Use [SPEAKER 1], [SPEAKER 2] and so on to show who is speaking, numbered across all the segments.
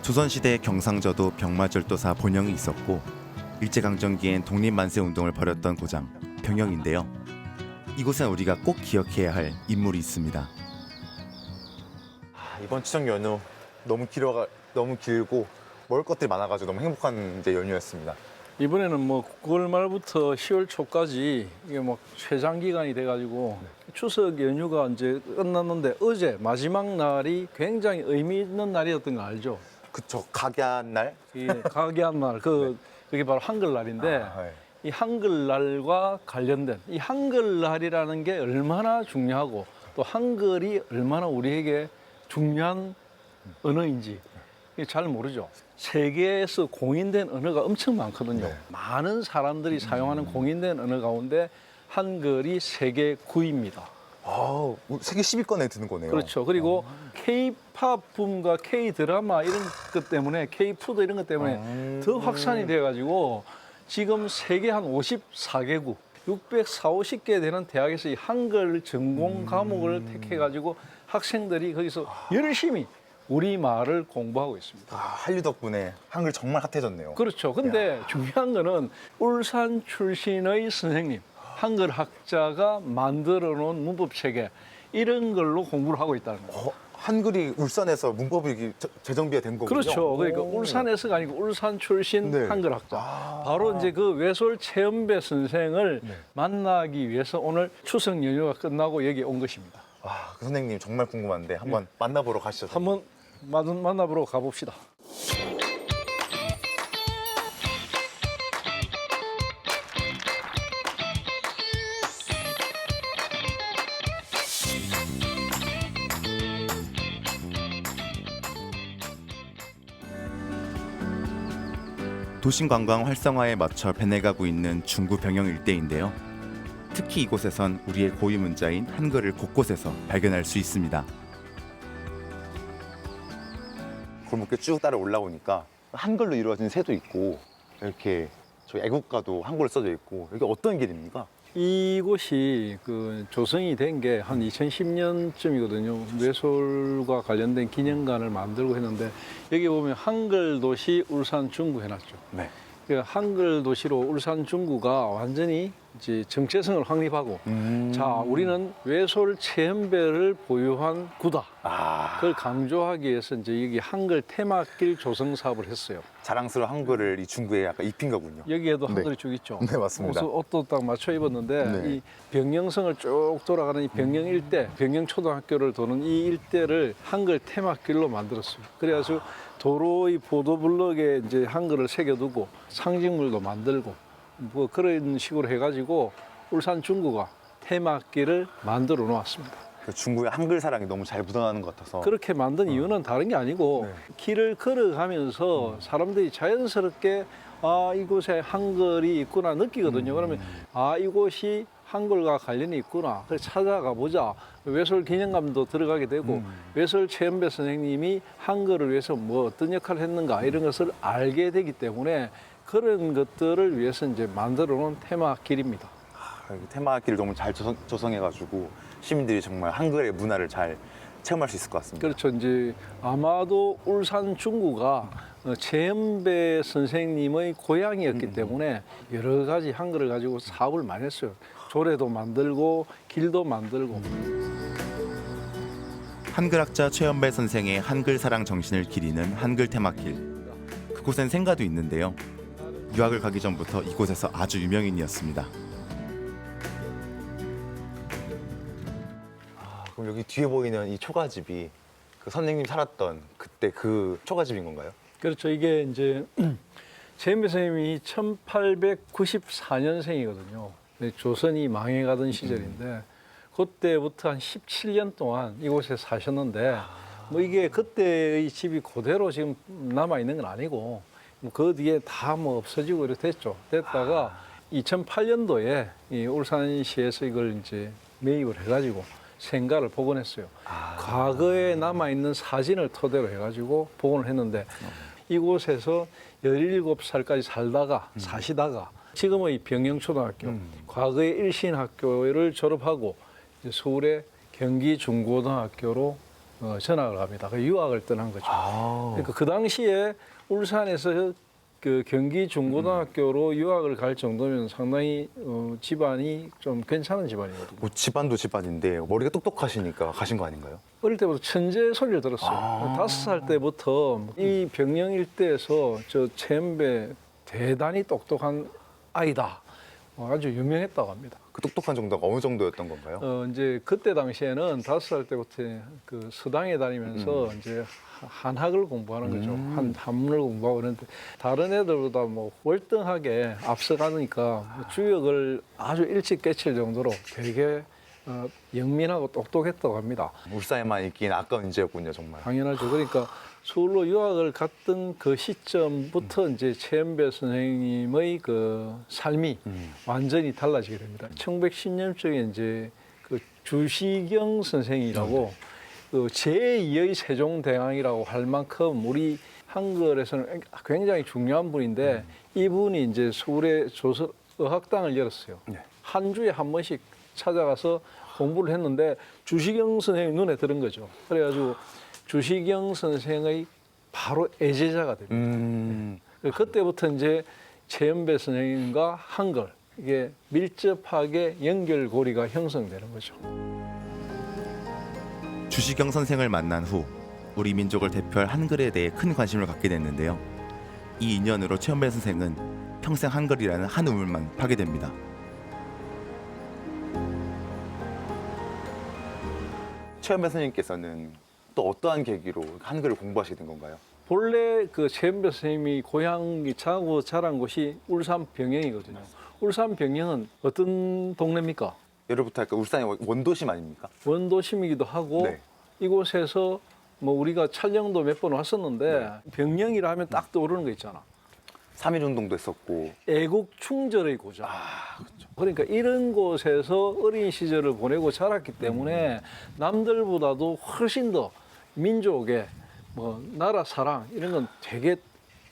[SPEAKER 1] 조선시대 경상저도 병마절도사 본영이 있었고 일제강점기엔 독립만세운동을 벌였던 고장 병영인데요. 이곳엔 우리가 꼭 기억해야 할 인물이 있습니다.
[SPEAKER 2] 이번 추석 연휴 너무 길고 먹을 것들이 많아가지고 너무 행복한 이제 연휴였습니다.
[SPEAKER 3] 이번에는 뭐 9월 말부터 10월 초까지 이게 뭐 최장 기간이 돼가지고 추석 연휴가 이제 끝났는데 어제 마지막 날이 굉장히 의미 있는 날이었던 거 알죠?
[SPEAKER 2] 그쵸, 가게한 날.
[SPEAKER 3] 이 가게한 날, 그게 바로 한글날인데
[SPEAKER 2] 네.
[SPEAKER 3] 이 한글날과 관련된 이 한글날이라는 게 얼마나 중요하고 또 한글이 얼마나 우리에게 중요한 언어인지 잘 모르죠. 세계에서 공인된 언어가 엄청 많거든요.
[SPEAKER 2] 네.
[SPEAKER 3] 많은 사람들이 사용하는 공인된 언어 가운데 한글이 세계 9위입니다.
[SPEAKER 2] 세계 10위권에 드는 거네요.
[SPEAKER 3] 그렇죠. 그리고 K-팝 붐과 K-드라마 이런 것 때문에 K-푸드 이런 것 때문에 더 확산이 돼가지고 지금 세계 한 54개국 640-50개 되는 대학에서 이 한글 전공 과목을 택해가지고 학생들이 거기서 열심히 우리말을 공부하고 있습니다.
[SPEAKER 2] 한류 덕분에 한글 정말 핫해졌네요.
[SPEAKER 3] 그렇죠. 근데 중요한 거는 울산 출신의 선생님, 한글 학자가 만들어 놓은 문법 체계 이런 걸로 공부를 하고 있다는 거예요.
[SPEAKER 2] 한글이 울산에서 문법이 재정비가 된 거군요.
[SPEAKER 3] 그렇죠. 그러니까 울산에서가 아니고 울산 출신
[SPEAKER 2] 네.
[SPEAKER 3] 한글 학자. 바로 이제 그 외솔 최연배 선생을 만나기 위해서 오늘 추석 연휴가 끝나고 여기 온 것입니다.
[SPEAKER 2] 그 선생님 정말 궁금한데 한번 만나보러 가시죠.
[SPEAKER 3] 한번 만나보러 가봅시다.
[SPEAKER 1] 도심관광 활성화에 맞춰 변해가고 있는 중구 병영 일대인데요. 특히 이곳에선 우리의 고유 문자인 한글을 곳곳에서 발견할 수 있습니다.
[SPEAKER 2] 골목길 쭉 따라 올라오니까 한글로 이루어진 새도 있고 이렇게 저희 애국가도 한글로 써져 있고 여기 어떤 길입니까?
[SPEAKER 3] 이곳이 그 조성이 된 게 한 2010년쯤이거든요. 외솔과 관련된 기념관을 만들고 했는데 여기 보면 한글 도시 울산 중구 해놨죠.
[SPEAKER 2] 네.
[SPEAKER 3] 그 한글 도시로 울산 중구가 완전히 이제 정체성을 확립하고 자, 우리는 외솔 최연배를 보유한 구다. 그걸 강조하기 위해서 이제 여기 한글 테마길 조성 사업을 했어요.
[SPEAKER 2] 자랑스러운 한글을 이 중구에 약간 입힌 거군요.
[SPEAKER 3] 여기에도
[SPEAKER 2] 네.
[SPEAKER 3] 한글이 쭉 있죠.
[SPEAKER 2] 네, 맞습니다.
[SPEAKER 3] 그래서 옷도 딱 맞춰 입었는데
[SPEAKER 2] 네.
[SPEAKER 3] 이 병영성을 쭉 돌아가는 이 병영 일대, 병영 초등학교를 도는 이 일대를 한글 테마길로 만들었어요. 그래가지고 도로의 보도블럭에 이제 한글을 새겨두고 상징물도 만들고 뭐 그런 식으로 해가지고 울산 중구가 테마길을 만들어 놓았습니다.
[SPEAKER 2] 그 중구의 한글 사랑이 너무 잘 묻어나는 것 같아서
[SPEAKER 3] 그렇게 만든 이유는 다른 게 아니고
[SPEAKER 2] 네.
[SPEAKER 3] 길을 걸어가면서 사람들이 자연스럽게 이곳에 한글이 있구나 느끼거든요. 그러면 이곳이 한글과 관련이 있구나. 그래서 찾아가 보자. 외솔 기념관도 들어가게 되고 외솔 최연배 선생님이 한글을 위해서 뭐 어떤 역할을 했는가 이런 것을 알게 되기 때문에 그런 것들을 위해서 이제 만들어 놓은 테마길입니다.
[SPEAKER 2] 여기 테마길을 너무 잘 조성해가지고 시민들이 정말 한글의 문화를 잘 체험할 수 있을 것 같습니다.
[SPEAKER 3] 그렇죠. 이제 아마도 울산 중구가 최연배 선생님의 고향이었기 때문에 여러 가지 한글을 가지고 사업을 많이 했어요. 조례도 만들고 길도 만들고.
[SPEAKER 1] 한글학자 최연배 선생의 한글 사랑 정신을 기리는 한글 테마길. 그곳엔 생가도 있는데요. 유학을 가기 전부터 이곳에서 아주 유명인이었습니다.
[SPEAKER 2] 그럼 여기 뒤에 보이는 이 초가집이 그 선생님 살았던 그때 그 초가집인 건가요?
[SPEAKER 3] 그렇죠. 이게 이제 최연배 선생님이 1894년생이거든요. 조선이 망해가던 시절인데 그때부터 한 17년 동안 이곳에 사셨는데 뭐 이게 그때의 집이 그대로 지금 남아 있는 건 아니고 그 뒤에 다 뭐 없어지고 이렇게 됐죠. 됐다가 2008년도에 이 울산시에서 이걸 이제 매입을 해가지고 생가를 복원했어요. 과거에 남아 있는 사진을 토대로 해가지고 복원을 했는데 이곳에서 17살까지 사시다가 지금의 병영초등학교, 과거의 일신학교를 졸업하고 이제 서울의 경기중고등학교로 전학을 갑니다. 그 유학을 떠난 거죠.
[SPEAKER 2] 아.
[SPEAKER 3] 그러니까 그 당시에 울산에서 그 경기 중고등학교로 유학을 갈 정도면 상당히 집안이 좀 괜찮은 집안이거든요.
[SPEAKER 2] 뭐 집안도 집안인데 머리가 똑똑하시니까 가신 거 아닌가요?
[SPEAKER 3] 어릴 때부터 천재 소리를 들었어요.
[SPEAKER 2] 아.
[SPEAKER 3] 5살 때부터 이 병영 일대에서 저 최연배 대단히 똑똑한 아이다. 아주 유명했다고 합니다.
[SPEAKER 2] 그 똑똑한 정도가 어느 정도였던 건가요?
[SPEAKER 3] 이제 그때 당시에는 5살 때부터 그 서당에 다니면서 이제 한학을 공부하는 거죠. 한문을 공부하고 그러는데 다른 애들보다 뭐 월등하게 앞서가니까 뭐 주역을 아주 일찍 깨칠 정도로 되게 영민하고 똑똑했다고 합니다.
[SPEAKER 2] 울산에만 있기는 아까운 인재였군요, 정말.
[SPEAKER 3] 당연하죠. 그러니까 서울로 유학을 갔던 그 시점부터 이제 최연배 선생님의 그 삶이 완전히 달라지게 됩니다. 1910년쯤에 이제 그 주시경 선생이라고 그 제2의 세종대왕이라고 할 만큼 우리 한글에서는 굉장히 중요한 분인데 이분이 이제 서울에 조선어학당을 열었어요.
[SPEAKER 2] 네.
[SPEAKER 3] 한 주에 한 번씩 찾아가서 공부를 했는데 주시경 선생님 눈에 들은 거죠. 그래가지고 주시경 선생의 바로 애제자가 됩니다. 그때부터 이제 최연배 선생님과 한글 이게 밀접하게 연결고리가 형성되는 거죠.
[SPEAKER 1] 주시경 선생을 만난 후 우리 민족을 대표할 한글에 대해 큰 관심을 갖게 됐는데요. 이 인연으로 최연배 선생은 평생 한글이라는 한 우물만 파게 됩니다.
[SPEAKER 2] 최연배 선생님께서는 또 어떠한 계기로 한글을 공부하시게 된 건가요?
[SPEAKER 3] 본래 그 최연배 선생님이 고향이 자고 자란 곳이 울산 병영이거든요. 울산 병영은 어떤 동네입니까?
[SPEAKER 2] 예로부터 할까 울산의 원도심 아닙니까?
[SPEAKER 3] 원도심이기도 하고
[SPEAKER 2] 네.
[SPEAKER 3] 이곳에서 뭐 우리가 촬영도 몇 번 왔었는데 병영이라 하면 딱 떠오르는 거 있잖아.
[SPEAKER 2] 3.1운동도 했었고.
[SPEAKER 3] 애국 충절의 고장. 그러니까 이런 곳에서 어린 시절을 보내고 자랐기 때문에 남들보다도 훨씬 더 민족의 뭐 나라 사랑 이런 건 되게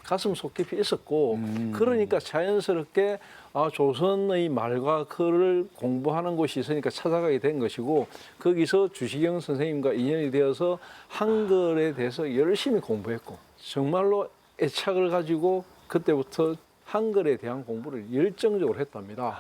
[SPEAKER 3] 가슴 속 깊이 있었고 그러니까 자연스럽게 조선의 말과 글을 공부하는 곳이 있으니까 찾아가게 된 것이고 거기서 주시경 선생님과 인연이 되어서 한글에 대해서 열심히 공부했고 정말로 애착을 가지고 그때부터 한글에 대한 공부를 열정적으로 했답니다.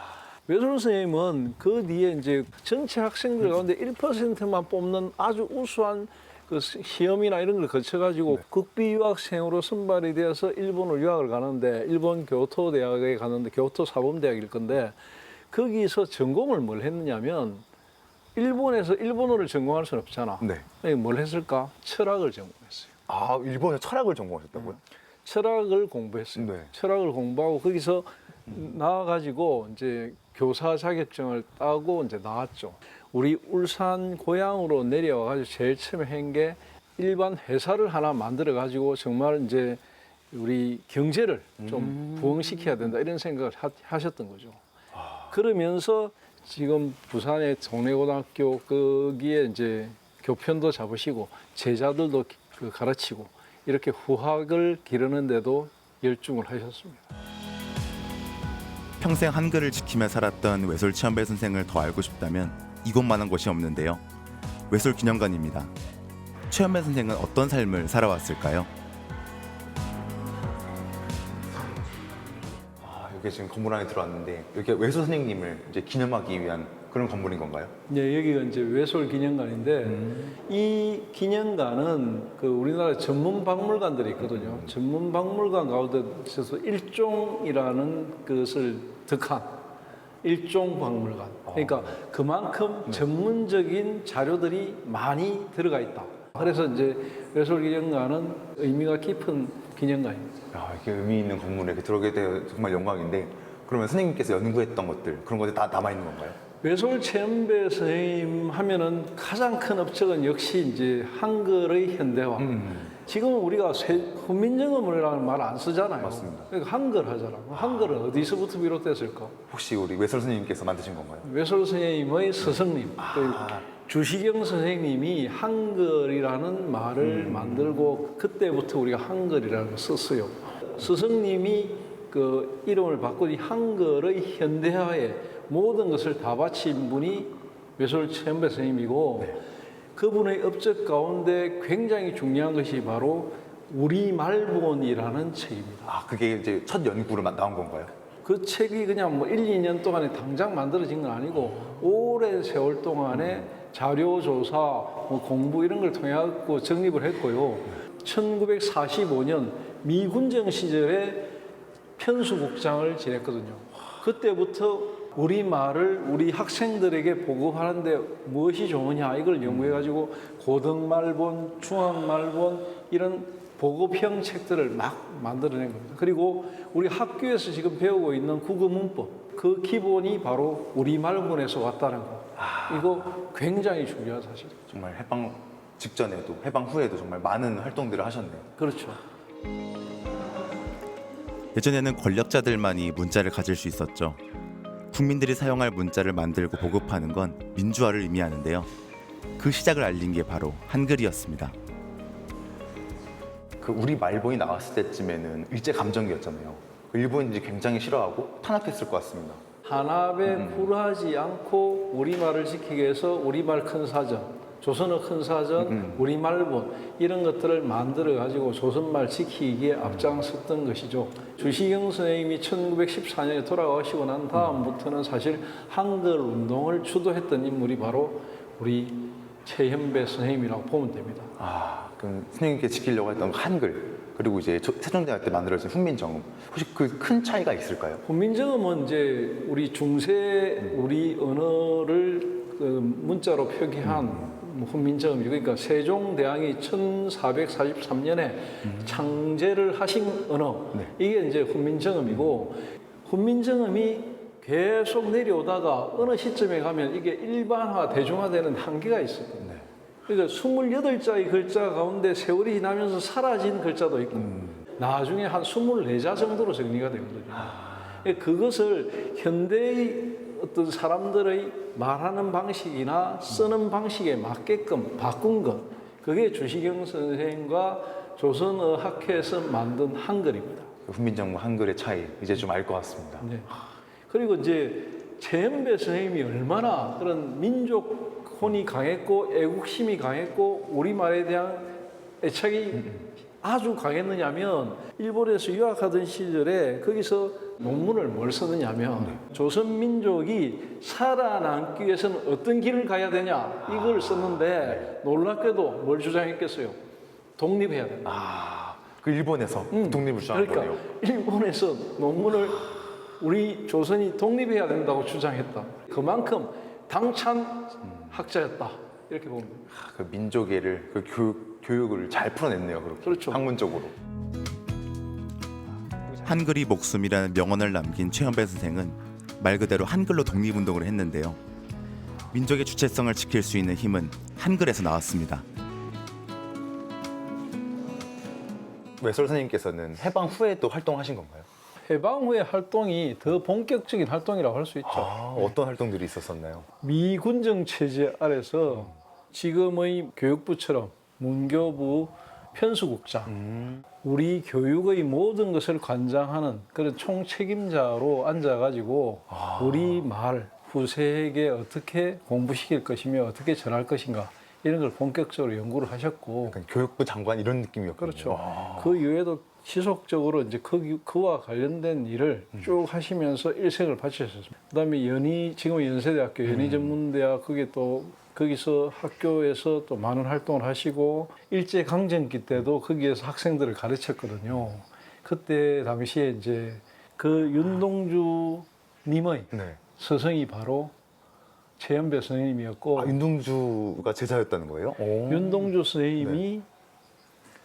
[SPEAKER 3] 외솔 선생님은 그 뒤에 이제 전체 학생들 가운데 1%만 뽑는 아주 우수한 그 시험이나 이런 걸 거쳐가지고 국비 유학생으로 선발이 되어서 일본으로 유학을 가는데 일본 교토 대학에 가는데 교토 사범대학일 건데 거기서 전공을 뭘 했느냐면 일본에서 일본어를 전공할 수는 없잖아.
[SPEAKER 2] 네.
[SPEAKER 3] 뭘 했을까? 철학을 전공했어요.
[SPEAKER 2] 아, 일본에 철학을 전공하셨다고요?
[SPEAKER 3] 철학을 공부했어요.
[SPEAKER 2] 네.
[SPEAKER 3] 철학을 공부하고 거기서 나와가지고 이제 교사 자격증을 따고 이제 나왔죠. 우리 울산 고향으로 내려와가지고 제일 처음에 한 게 일반 회사를 하나 만들어가지고 정말 이제 우리 경제를 좀 부흥시켜야 된다 이런 생각을 하셨던 거죠. 그러면서 지금 부산의 동래고등학교 거기에 이제 교편도 잡으시고 제자들도 가르치고 이렇게 후학을 기르는데도 열중을 하셨습니다.
[SPEAKER 1] 평생 한글을 지키며 살았던 외솔 최연배 선생을 더 알고 싶다면 이곳만한 곳이 없는데요. 외솔 기념관입니다. 최연배 선생은 어떤 삶을 살아왔을까요?
[SPEAKER 2] 여기 지금 건물 안에 들어왔는데 여기 외솔 선생님을 이제 기념하기 위한 그런 건물인 건가요?
[SPEAKER 3] 네, 여기가 이제 외솔 기념관인데 이 기념관은 그 우리나라 전문 박물관들이 있거든요. 전문 박물관 가운데 있어서 일종이라는 것을 득한 일종 박물관. 그러니까 그만큼 전문적인 자료들이 많이 들어가 있다. 그래서 이제 외솔 기념관은 의미가 깊은 기념관입니다.
[SPEAKER 2] 이렇게 의미 있는 건물에 이렇게 들어오게 되어 정말 영광인데 그러면 선생님께서 연구했던 것들 그런 것들이 다 남아 있는 건가요?
[SPEAKER 3] 외솔 최연배 선생님 하면은 가장 큰 업적은 역시 이제 한글의 현대화. 지금은 우리가 훈민정음이라는 말 안 쓰잖아요.
[SPEAKER 2] 맞습니다.
[SPEAKER 3] 그러니까 한글 하잖아. 한글은 어디서부터 비롯됐을까?
[SPEAKER 2] 혹시 우리 외솔 선생님께서 만드신 건가요?
[SPEAKER 3] 외솔 선생님의 스승님, 또 주시경 선생님이 한글이라는 말을 만들고 그때부터 우리가 한글이라는 걸 썼어요. 스승님이 그 이름을 바꿔 이 한글의 현대화에 모든 것을 다 바친 분이 외솔 최연배 선생님이고 그분의 업적 가운데 굉장히 중요한 것이 바로 우리말본이라는 책입니다.
[SPEAKER 2] 아, 그게 이제 첫 연구로 나온 건가요?
[SPEAKER 3] 그 책이 그냥 뭐 1, 2년 동안에 당장 만들어진 건 아니고 오랜 세월 동안에 자료 조사, 뭐 공부 이런 걸 통해 갖고 정립을 했고요. 1945년 미군정 시절에 편수국장을 지냈거든요. 그때부터 우리말을 우리 학생들에게 보급하는데 무엇이 좋으냐 이걸 연구해가지고 고등말본, 중학말본 이런 보급형 책들을 막 만들어낸 겁니다. 그리고 우리 학교에서 지금 배우고 있는 국어문법 그 기본이 바로 우리말본에서 왔다는 거. 이거 굉장히 중요한 사실이죠.
[SPEAKER 2] 정말 해방 직전에도 해방 후에도 정말 많은 활동들을 하셨네요.
[SPEAKER 3] 그렇죠.
[SPEAKER 1] 예전에는 권력자들만이 문자를 가질 수 있었죠. 국민들이 사용할 문자를 만들고 보급하는 건 민주화를 의미하는데요. 그 시작을 알린 게 바로 한글이었습니다.
[SPEAKER 2] 그 우리 말본이 나왔을 때쯤에는 일제 감정기였잖아요. 그 일본인들이 굉장히 싫어하고 탄압했을 것 같습니다.
[SPEAKER 3] 한압에 굴하지 않고 우리말을 지키기 위해서 우리말 큰 사전, 조선어 큰 사전, 우리말본 이런 것들을 만들어 가지고 조선말 지키기에 앞장섰던 것이죠. 주시경 선생님이 1914년에 돌아가시고 난 다음부터는 사실 한글 운동을 주도했던 인물이 바로 우리 최현배 선생님이라고 보면 됩니다.
[SPEAKER 2] 아, 그럼 선생님께 지키려고 했던 한글 그리고 이제 세종대왕 때 만들어진 훈민정음 혹시 그 큰 차이가 있을까요?
[SPEAKER 3] 훈민정음은 이제 우리 중세 우리 언어를 그 문자로 표기한 훈민정음이죠. 그러니까 세종대왕이 1443년에 창제를 하신 언어 이게 이제 훈민정음이고 훈민정음이 계속 내려오다가 어느 시점에 가면 이게 일반화, 대중화되는 한계가 있었거든요. 그러니까 28자의 글자 가운데 세월이 지나면서 사라진 글자도 있고 나중에 한 24자 정도로 정리가 되거든요. 그것을 현대의 어떤 사람들의 말하는 방식이나 쓰는 방식에 맞게끔 바꾼 것 그게 주시경 선생과 조선어학회에서 만든 한글입니다.
[SPEAKER 2] 훈민정음과 한글의 차이 이제 좀 알 것 같습니다.
[SPEAKER 3] 네. 그리고 이제 최현배 선생님이 얼마나 그런 민족혼이 강했고 애국심이 강했고 우리말에 대한 애착이 아주 강했느냐면 일본에서 유학하던 시절에 거기서 논문을 뭘 쓰느냐면 조선 민족이 살아남기 위해서는 어떤 길을 가야 되냐 이걸 썼는데 놀랍게도 뭘 주장했겠어요? 독립해야 된다.
[SPEAKER 2] 아, 그 일본에서 독립을 주장한
[SPEAKER 3] 그러니까
[SPEAKER 2] 거예요.
[SPEAKER 3] 일본에서 논문을 우리 조선이 독립해야 된다고 주장했다. 그만큼 당찬 학자였다. 이렇게 봅니다.
[SPEAKER 2] 그 민족애를 그 교육을 잘 풀어냈네요. 그렇게
[SPEAKER 3] 그렇죠.
[SPEAKER 2] 학문적으로.
[SPEAKER 1] 한글이 목숨이라는 명언을 남긴 최현배 선생은 말 그대로 한글로 독립운동을 했는데요. 민족의 주체성을 지킬 수 있는 힘은 한글에서 나왔습니다.
[SPEAKER 2] 외설 선생님께서는 해방 후에도 활동하신 건가요?
[SPEAKER 3] 해방 후의 활동이 더 본격적인 활동이라고 할 수 있죠.
[SPEAKER 2] 아, 어떤 활동들이 있었었나요?
[SPEAKER 3] 미군정 체제 아래서 지금의 교육부처럼 문교부 편수국장, 우리 교육의 모든 것을 관장하는 그런 총책임자로 앉아가지고 우리 말 후세에게 어떻게 공부시킬 것이며 어떻게 전할 것인가 이런 걸 본격적으로 연구를 하셨고
[SPEAKER 2] 약간 교육부 장관 이런 느낌이었군요.
[SPEAKER 3] 그렇죠. 그 이외에도 지속적으로 이제 그와 관련된 일을 쭉 하시면서 일생을 바치셨습니다. 그다음에 지금 연세대학교 연희전문대학 그게 또 거기서 학교에서 또 많은 활동을 하시고 일제 강점기 때도 거기에서 학생들을 가르쳤거든요. 그때 당시에 이제 그 윤동주 님의
[SPEAKER 2] 네.
[SPEAKER 3] 스승이 바로 최현배 선생님이었고
[SPEAKER 2] 아, 윤동주가 제자였다는 거예요? 오.
[SPEAKER 3] 윤동주 선생님이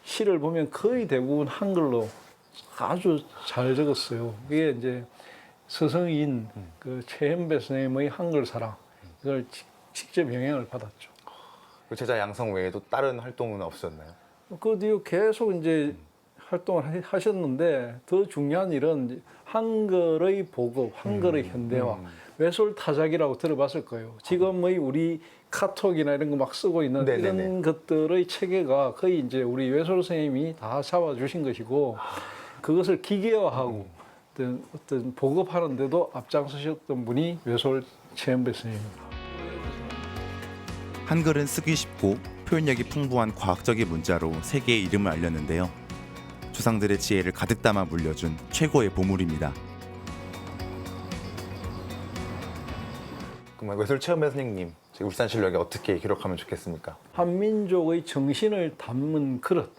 [SPEAKER 3] 시를 보면 거의 대부분 한글로 아주 잘 적었어요. 그게 이제 스승인 그 최현배 선생님의 한글 사랑 이걸 직접 영향을 받았죠.
[SPEAKER 2] 그 제자 양성 외에도 다른 활동은 없었나요?
[SPEAKER 3] 그 뒤에 계속 이제 활동을 하셨는데 더 중요한 일은 한글의 보급, 한글의 현대화, 외솔 타작이라고 들어봤을 거예요. 지금의 우리 카톡이나 이런 거 막 쓰고 있는
[SPEAKER 2] 네네네.
[SPEAKER 3] 이런 것들의 체계가 거의 이제 우리 외솔 선생님이 다 잡아주신 것이고 그것을 기계화하고 어떤 보급하는 데도 앞장서셨던 분이 외솔 최현배 선생님입니다.
[SPEAKER 1] 한글은 쓰기 쉽고 표현력이 풍부한 과학적인 문자로 세계에 이름을 알렸는데요. 조상들의 지혜를 가득 담아 물려준 최고의 보물입니다.
[SPEAKER 2] 그럼 외술체험회 선생님, 저희 울산실록에 어떻게 기록하면 좋겠습니까?
[SPEAKER 3] 한민족의 정신을 담은 그릇,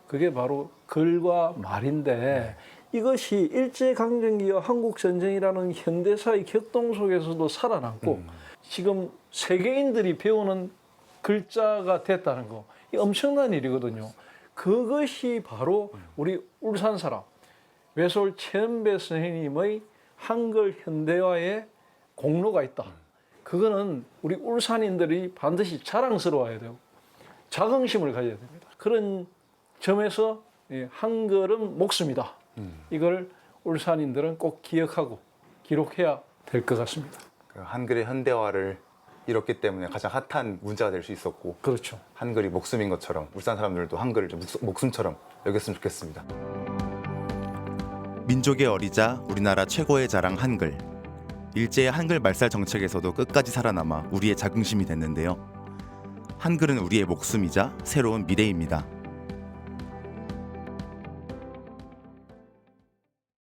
[SPEAKER 3] 그게 바로 글과 말인데 이것이 일제강점기와 한국전쟁이라는 현대사의 격동 속에서도 살아남고 지금 세계인들이 배우는 글자가 됐다는 거, 이 엄청난 일이거든요. 그것이 바로 우리 울산 사람 외솔 최은배 선생님의 한글 현대화에 공로가 있다. 그거는 우리 울산인들이 반드시 자랑스러워야 되고 자긍심을 가져야 됩니다. 그런 점에서 한글은 목숨이다. 이걸 울산인들은 꼭 기억하고 기록해야 될 것 같습니다.
[SPEAKER 2] 그 한글의 현대화를 이뤘기 때문에 가장 핫한 문자가 될 수 있었고,
[SPEAKER 3] 그렇죠.
[SPEAKER 2] 한글이 목숨인 것처럼 울산 사람들도 한글을 좀 목숨처럼 여겼으면 좋겠습니다.
[SPEAKER 1] 민족의 어리자 우리나라 최고의 자랑 한글. 일제의 한글 말살 정책에서도 끝까지 살아남아 우리의 자긍심이 됐는데요. 한글은 우리의 목숨이자 새로운 미래입니다.